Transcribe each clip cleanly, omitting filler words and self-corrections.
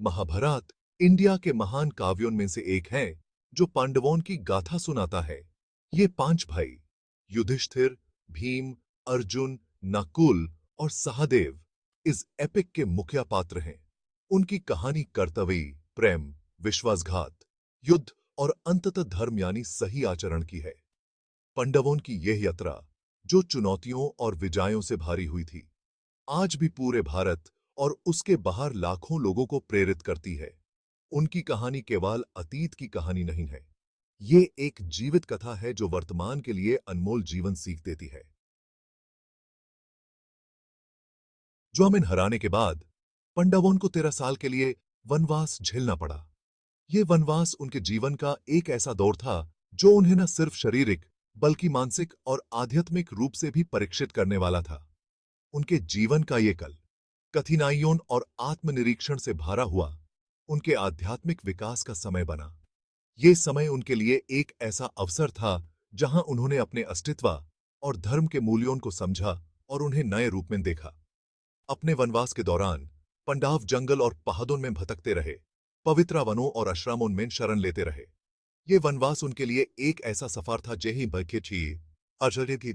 Mahabharat India के महान काव्यों में से एक है जो पांडवों की गाथा सुनाता है। ये पांच भाई युधिष्ठिर, भीम, अर्जुन, नकुल और सहदेव इस एपिक के मुख्य पात्र हैं। उनकी कहानी कर्तव्य, प्रेम, विश्वासघात, युद्ध और अंततः धर्म यानी सही आचरण की है। पांडवों की यह यात्रा जो चुनौतियों और विजयों से भारी हुई थी, आज भी पूरे भारत और उसके बाहर लाखों लोगों को प्रेरित करती है। उनकी कहानी केवल अतीत की कहानी नहीं है, ये एक जीवित कथा है जो वर्तमान के लिए अनमोल जीवन सीख देती है। जो हमें हराने के बाद पांडवों को 13 साल के लिए वनवास झेलना पड़ा। ये वनवास उनके जीवन का एक ऐसा दौर था जो उन्हें न सिर्फ शारीरिक बल्कि मानसिक और आध्यात्मिक रूप से भी परीक्षित करने वाला था। उनके जीवन का ये कल कठिनाइयों और आत्मनिरीक्षण से भरा हुआ उनके आध्यात्मिक विकास का समय बना। ये समय उनके लिए एक ऐसा अवसर था जहां उन्होंने अपने अस्तित्व और धर्म के मूल्यों को समझा और उन्हें नए रूप में देखा। अपने वनवास के दौरान पांडव जंगल और पहाड़ों में भटकते रहे, पवित्र वनों और आश्रमों में शरण लेते रहे। ये वनवास उनके लिए एक ऐसा सफर था जही बल्कि थी आश्चर्य की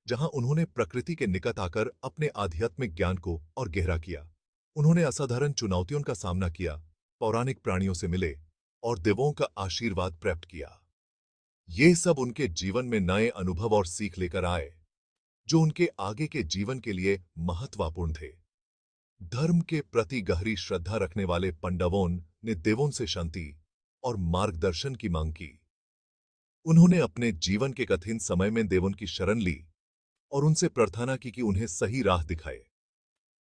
जहां उन्होंने प्रकृति के निकट आकर अपने आध्यात्मिक ज्ञान को और गहरा किया। उन्होंने असाधारण चुनौतियों का सामना किया, पौराणिक प्राणियों से मिले और देवों का आशीर्वाद प्राप्त किया। ये सब उनके जीवन में नए अनुभव और सीख लेकर आए जो उनके आगे के जीवन के लिए महत्वपूर्ण थे। धर्म के प्रति गहरी श्रद्धा रखने वाले पांडवों ने देवों से शांति और मार्गदर्शन की मांग की। उन्होंने अपने जीवन के कठिन समय में देवों की शरण ली और उनसे प्रार्थना की कि उन्हें सही राह दिखाए।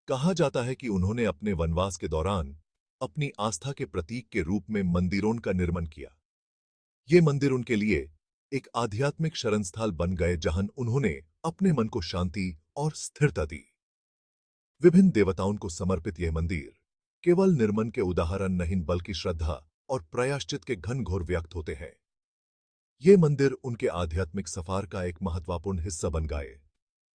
कहा जाता है कि उन्होंने अपने वनवास के दौरान अपनी आस्था के प्रतीक के रूप में मंदिरों का निर्माण किया। ये मंदिर उनके लिए एक आध्यात्मिक शरणस्थल बन गए जहां उन्होंने अपने मन को शांति और स्थिरता दी। विभिन्न देवताओं को समर्पित यह मंदिर केवल निर्मन के उदाहरण नहीं बल्कि श्रद्धा और प्रायश्चित के घनघोर व्यक्त होते हैं। ये मंदिर उनके आध्यात्मिक सफर का एक महत्वपूर्ण हिस्सा बन गए।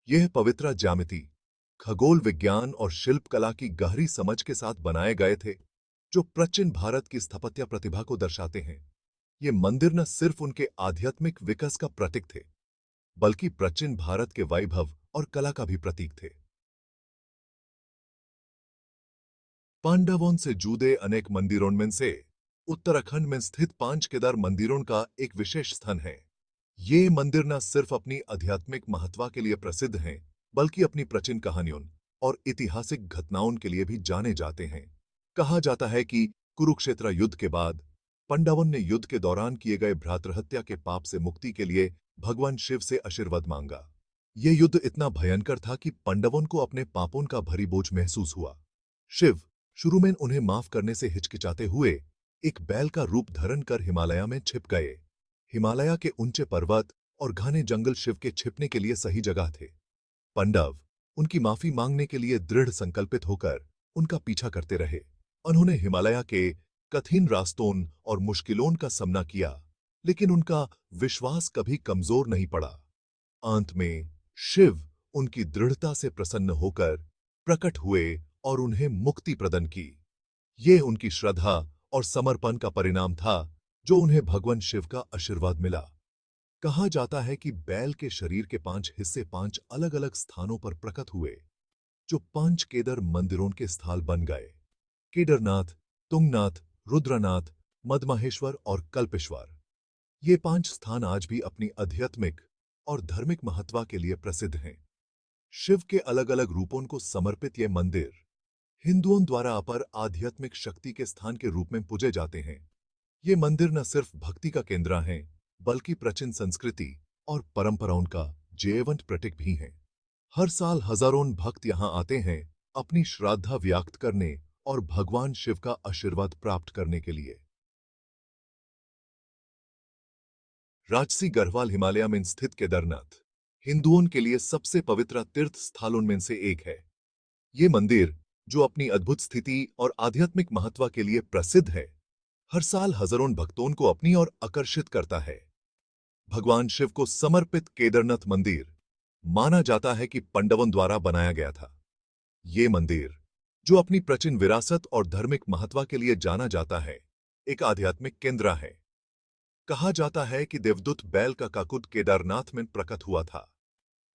यह पवित्र ज्यामिति, खगोल विज्ञान और शिल्पकला की गहरी समझ के साथ बनाए गए थे जो प्राचीन भारत की स्थापत्य प्रतिभा को दर्शाते हैं। ये मंदिर न सिर्फ उनके आध्यात्मिक विकास का प्रतीक थे बल्कि प्राचीन भारत के वैभव और कला का भी प्रतीक थे। पांडवों से जुड़े अनेक मंदिरों में से उत्तराखंड में स्थित पांच केदार मंदिरों का एक विशेष स्थान है। ये मंदिर न सिर्फ अपनी आध्यात्मिक महत्व के लिए प्रसिद्ध हैं बल्कि अपनी प्राचीन कहानियों और ऐतिहासिक घटनाओं के लिए भी जाने जाते हैं। कहा जाता है कि कुरुक्षेत्र युद्ध के बाद पांडवों ने युद्ध के दौरान किए गए भ्रातृहत्या के पाप से मुक्ति के लिए भगवान शिव से आशीर्वाद मांगा। यह युद्ध इतना भयंकर था कि पांडवों को अपने पापों का भारी बोझ महसूस हुआ। शिव शुरू में उन्हें माफ करने से हिचकिचाते हुए एक बैल का रूप धारण कर हिमालय में छिप गए। हिमालय के ऊंचे पर्वत और घने जंगल शिव के छिपने के लिए सही जगह थे। पांडव उनकी माफी मांगने के लिए दृढ़ संकल्पित होकर उनका पीछा करते रहे। उन्होंने हिमालय के कठिन रास्तों और मुश्किलों का सामना किया, लेकिन उनका विश्वास कभी कमजोर नहीं पड़ा। अंत में शिव उनकी दृढ़ता से प्रसन्न होकर प्रकट हुए और उन्हें मुक्ति प्रदान की। ये उनकी श्रद्धा और समर्पण का परिणाम था जो उन्हें भगवान शिव का आशीर्वाद मिला। कहा जाता है कि बैल के शरीर के 5 हिस्से 5 अलग-अलग स्थानों पर प्रकट हुए जो 5 केदार मंदिरों के स्थल बन गए। केदारनाथ, तुंगनाथ, रुद्रनाथ, मदमाहेश्वर और कल्पेश्वर। ये 5 स्थान आज भी अपनी आध्यात्मिक और धार्मिक महत्व के लिए प्रसिद्ध हैं। शिव के अलग-अलग रूपों को समर्पित ये मंदिर हिंदुओं द्वारा अपर आध्यात्मिक शक्ति के स्थान के रूप में पूजे जाते हैं। ये मंदिर न सिर्फ भक्ति का केंद्र हैं बल्कि प्राचीन संस्कृति और परंपराओं का जीवंत प्रतीक भी हैं। हर साल हजारों भक्त यहाँ आते हैं अपनी श्रद्धा व्यक्त करने और भगवान शिव का आशीर्वाद प्राप्त करने के लिए। राजसी गढ़वाल हिमालय में स्थित केदारनाथ हिंदुओं के लिए सबसे पवित्र तीर्थ स्थलों में से एक है। ये मंदिर जो अपनी अद्भुत स्थिति और आध्यात्मिक महत्व के लिए प्रसिद्ध है, हर साल हजारों भक्तों को अपनी ओर आकर्षित करता है। भगवान शिव को समर्पित केदारनाथ मंदिर माना जाता है कि पांडवों द्वारा बनाया गया था। ये मंदिर जो अपनी प्राचीन विरासत और धार्मिक महत्व के लिए जाना जाता है, एक आध्यात्मिक केंद्र है। कहा जाता है कि देवदूत बैल का काकुट केदारनाथ में प्रकट हुआ था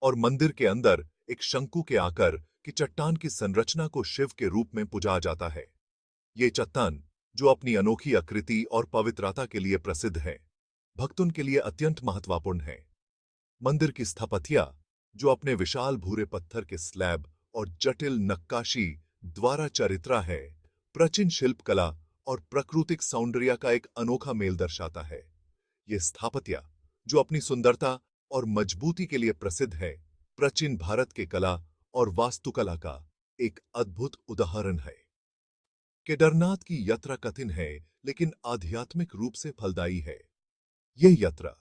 और मंदिर के अंदर एक शंकु के आकार की चट्टान की संरचना को शिव के रूप में पूजा जाता है। ये चट्टान, जो अपनी अनोखी आकृति और पवित्रता के लिए प्रसिद्ध है, भक्तों के लिए अत्यंत महत्वपूर्ण है। मंदिर की स्थापत्य, जो अपने विशाल भूरे पत्थर के स्लैब और जटिल नक्काशी द्वारा चरित्रा है, प्राचीन शिल्पकला और प्राकृतिक सौंदर्य का एक अनोखा मेल दर्शाता है। ये स्थापत्य, जो अपनी सुंदरता और मजबूती के लिए प्रसिद्ध है, प्राचीन भारत के कला और वास्तुकला का एक अद्भुत उदाहरण है। केदारनाथ की यात्रा कठिन है, लेकिन आध्यात्मिक रूप से फलदायी है। यह यात्रा,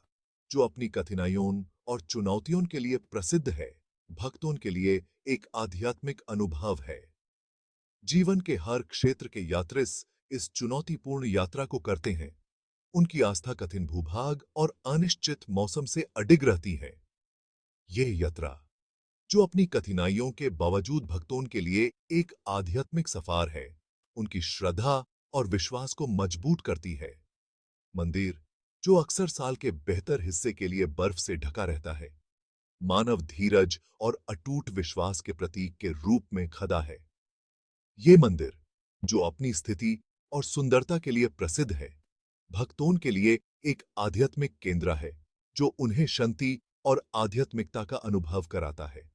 जो अपनी कठिनाइयों और चुनौतियों के लिए प्रसिद्ध है, भक्तों के लिए एक आध्यात्मिक अनुभव है। जीवन के हर क्षेत्र के यात्री इस चुनौतीपूर्ण यात्रा को करते हैं। उनकी आस्था कठिन भूभाग और अनिश्चित मौसम से अडिग रहती है। यह यात्रा, जो अपनी कठिनाइयों के बावजूद भक्तों के लिए एक आध्यात्मिक सफर है, उनकी श्रद्धा और विश्वास को मजबूत करती है। मंदिर, जो अक्सर साल के बेहतर हिस्से के लिए बर्फ से ढका रहता है, मानव धीरज और अटूट विश्वास के प्रतीक के रूप में खड़ा है। ये मंदिर, जो अपनी स्थिति और सुंदरता के लिए प्रसिद्ध है, भक्तों के लिए एक आध्यात्मिक केंद्र है, जो उन्हें शांति और आध्यात्मिकता का अनुभव कराता है।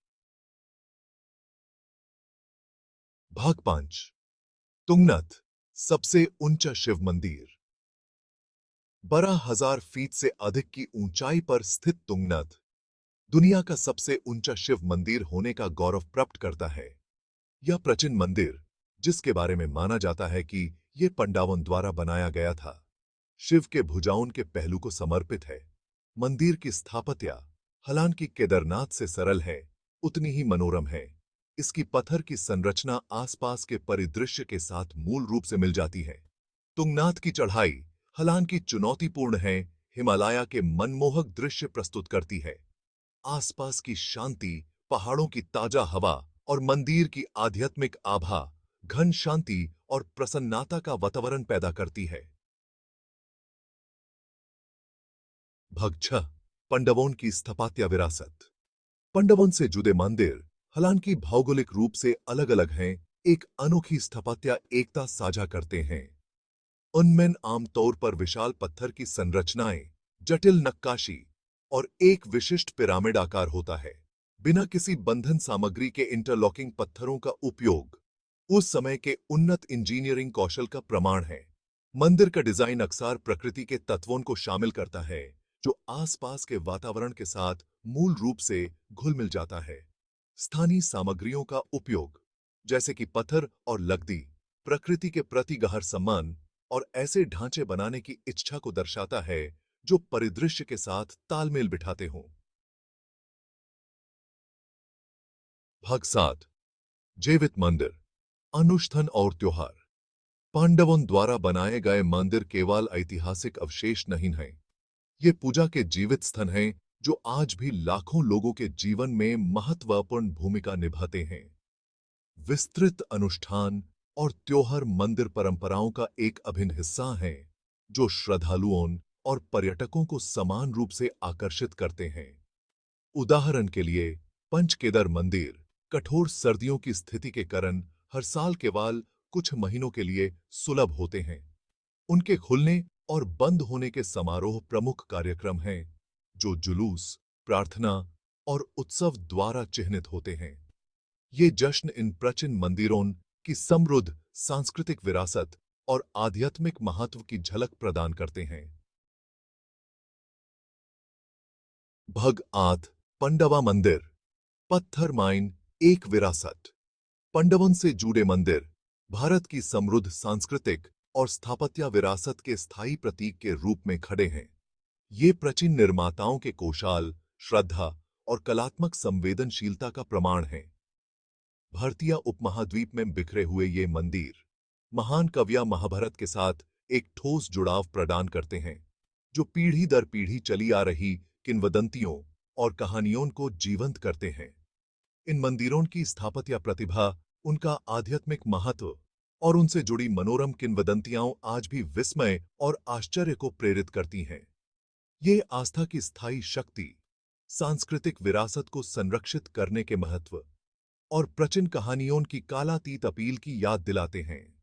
भाग 5। तुंगनाथ, सबसे ऊंचा शिव मंदिर। 12,000 फीट से अधिक की ऊंचाई पर स्थित तुंगनाथ, दुनिया का सबसे ऊंचा शिव मंदिर होने का गौरव प्राप्त करता है। यह प्राचीन मंदिर, जिसके बारे में माना जाता है कि यह पांडवों द्वारा बनाया गया था, शिव के भुजाओं के पहलू को समर्पित है। मंदिर की स्थापत्य, हालांकि केदारनाथ से सरल है, उतनी ही मनोरम है। इसकी पत्थर की संरचना आसपास के परिदृश्य के साथ मूल रूप से मिल जाती है। तुंगनाथ की चढ़ाई, हालांकि चुनौतीपूर्ण है, हिमालय के मनमोहक दृश्य प्रस्तुत करती है। आसपास की शांति, पहाड़ों की ताजा हवा और मंदिर की आध्यात्मिक आभा घन शांति और प्रसन्नता का वातावरण पैदा करती है। भाग 6। पांडवों की स्थापत्य विरासत। पांडवों से जुड़े मंदिर, हालांकि भौगोलिक रूप से अलग-अलग हैं, एक अनोखी स्थापत्य एकता साझा करते हैं। उनमें आमतौर पर विशाल पत्थर की संरचनाएं, जटिल नक्काशी और एक विशिष्ट पिरामिड आकार होता है। बिना किसी बंधन सामग्री के इंटरलॉकिंग पत्थरों का उपयोग उस समय के उन्नत इंजीनियरिंग कौशल का प्रमाण है। मंदिर का डिजाइन अक्सर प्रकृति के तत्वों को शामिल करता है, जो आसपास के वातावरण के साथ मूल रूप से घुल मिल जाता है। स्थानीय सामग्रियों का उपयोग, जैसे कि पत्थर और लकड़ी, प्रकृति के प्रति गहरा सम्मान और ऐसे ढांचे बनाने की इच्छा को दर्शाता है जो परिदृश्य के साथ तालमेल बिठाते हों। भाग 7। जीवित मंदिर, अनुष्ठान और त्योहार। पांडवों द्वारा बनाए गए मंदिर केवल ऐतिहासिक अवशेष नहीं हैं, ये पूजा के जीवित स्थान हैं, जो आज भी लाखों लोगों के जीवन में महत्वपूर्ण भूमिका निभाते हैं। विस्तृत अनुष्ठान और त्योहार मंदिर परंपराओं का एक अभिन्न हिस्सा हैं, जो श्रद्धालुओं और पर्यटकों को समान रूप से आकर्षित करते हैं। उदाहरण के लिए, पंचकेदार मंदिर कठोर सर्दियों की स्थिति के कारण हर साल केवल कुछ महीनों के लिए सुलभ होते हैं। उनके खुलने और बंद होने के समारोह प्रमुख कार्यक्रम हैं, जो जुलूस, प्रार्थना और उत्सव द्वारा चिह्नित होते हैं। ये जश्न इन प्राचीन मंदिरों की समृद्ध सांस्कृतिक विरासत और आध्यात्मिक महत्व की झलक प्रदान करते हैं। भाग 8। पांडवा मंदिर, पत्थर माइन, एक विरासत। पांडवों से जुड़े मंदिर भारत की समृद्ध सांस्कृतिक और स्थापत्य विरासत के स्थायी प्रतीक के रूप में खड़े हैं। ये प्राचीन निर्माताओं के कौशल, श्रद्धा और कलात्मक संवेदनशीलता का प्रमाण हैं। भारतीय उपमहाद्वीप में बिखरे हुए ये मंदिर महान कविया महाभारत के साथ एक ठोस जुड़ाव प्रदान करते हैं, जो पीढ़ी दर पीढ़ी चली आ रही किंवदंतियों और कहानियों को जीवंत करते हैं। इन मंदिरों की स्थापत्य प्रतिभा उनका आध्यात्मिक महत्व और उनसे जुड़ी मनोरम किंवदंतियां आज भी विस्मय और आश्चर्य को प्रेरित करती हैं। ये आस्था की स्थायी शक्ति, सांस्कृतिक विरासत को संरक्षित करने के महत्व और प्राचीन कहानियों की कालातीत अपील की याद दिलाते हैं।